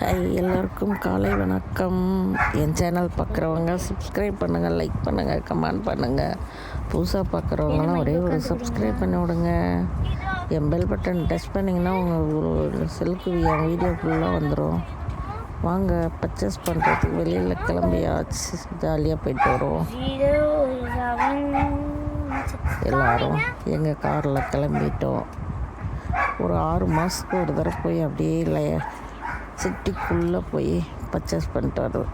Hi, எல்லோருக்கும் காலை வணக்கம். என் சேனல் பார்க்குறவங்க சப்ஸ்கிரைப் பண்ணுங்கள், லைக் பண்ணுங்கள், கமெண்ட் பண்ணுங்கள். புதுசாக பார்க்குறவங்களாம் ஒரே ஒரு சப்ஸ்கிரைப் பண்ணி விடுங்க. என் பெல் பட்டன் டச் பண்ணிங்கன்னா உங்கள் செல்லுக்கு என் வீடியோ ஃபுல்லாக வந்துடும். வாங்க பர்ச்சேஸ் பண்ணுறதுக்கு வெளியில் கிளம்பியாச்சு. ஜாலியாக போயிட்டு வருவோம். எல்லோரும் எங்கள் காரில் கிளம்பிட்டோம். ஒரு 6 மாதத்துக்கு ஒரு தடவை போய் அப்படியே சிட்டிக்குள்ளே போய் பர்ச்சேஸ் பண்ணிட்டு வரோம்.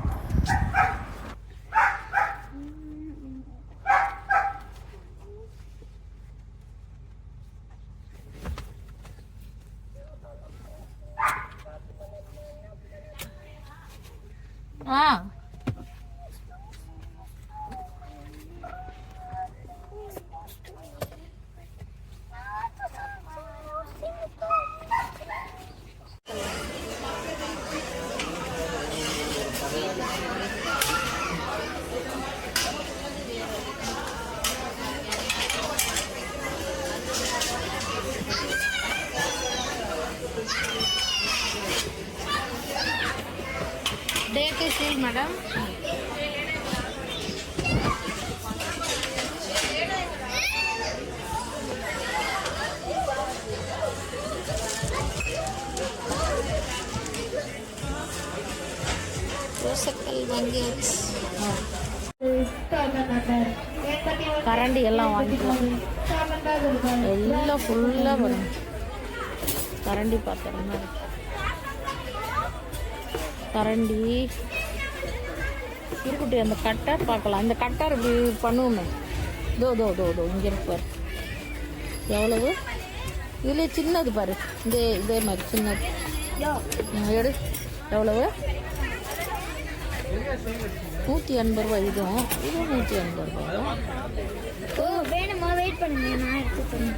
Date is sealed, madam. ரோசக்கல் வாங்கியாச்சு. கரண்டி எல்லாம் வாங்கிக்கலாம். எல்லாம் ஃபுல்லாக வரும். கரண்டி பாத்திரம் தான். கரண்டி இருக்கட்டும். அந்த கட்டர் பார்க்கலாம். இந்த கட்டர் இப்படி பண்ணுவோமே. தோ இங்கே இருப்பார். எவ்வளவு? இதுலேயே சின்னது பாரு. இதே மாதிரி சின்னது எடு. எவ்வளவு? 180 ரூபா. இதுவும் 180 ரூபா. வேணுமா? வெயிட் பண்ணுங்க, நான் எடுத்துக்கிறேன்.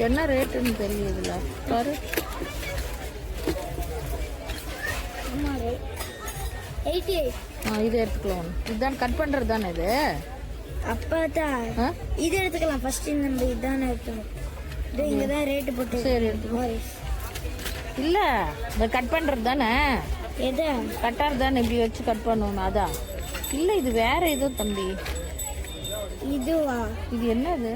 என்ன ரேட்டுன்னு தெரியுதுல்ல பாரு. இது எடுத்துக்கலாம். இதுதான் கட் பண்ணுறது தானே இது? அப்பதான் இது எடுத்துக்கலாம். ஃபர்ஸ்ட் நம்ம இதுதானே எடுத்துக்கணும். இங்கே தான் ரேட்டு போட்டு. சரி எடுத்துக்கலாம். இல்லை, இந்த கட் பண்ணுறது தானே? எது கட்டார் தானே? இப்படி வச்சு கட் பண்ணணும். அதான். இல்லை, இது வேற ஏதோ தம்பி. இதுவா? இது என்னது?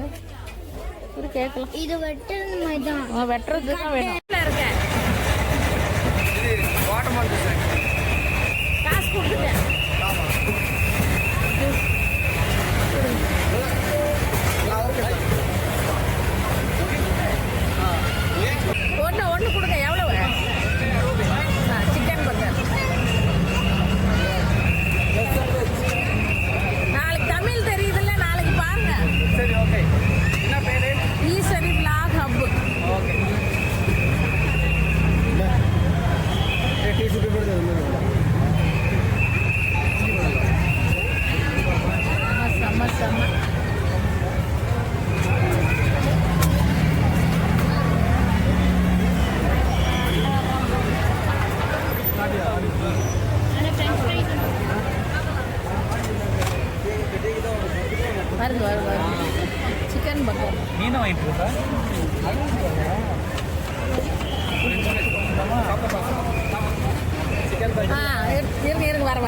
ஒரு கேட்கலாம். இது வெட்டுறது மாதிரி தான். வெட்டுறது தான் வேணும். இருக்கேன். காசு கொடுத்துட்டேன். ஒன்று கொடுங்க. எவ்வளவு? Chicken burger. நாளைக்கு தமிழ் தெரியுதுல்ல, நாளைக்கு பாருங்க. சரி, ஓகே. என்ன பேரு? Eswari vlog hub. ஓகே. செம்ம. வருது. Chicken burger. மீன் வாங்கிட்டு இருக்கா? Chicken burger. இருங்க வர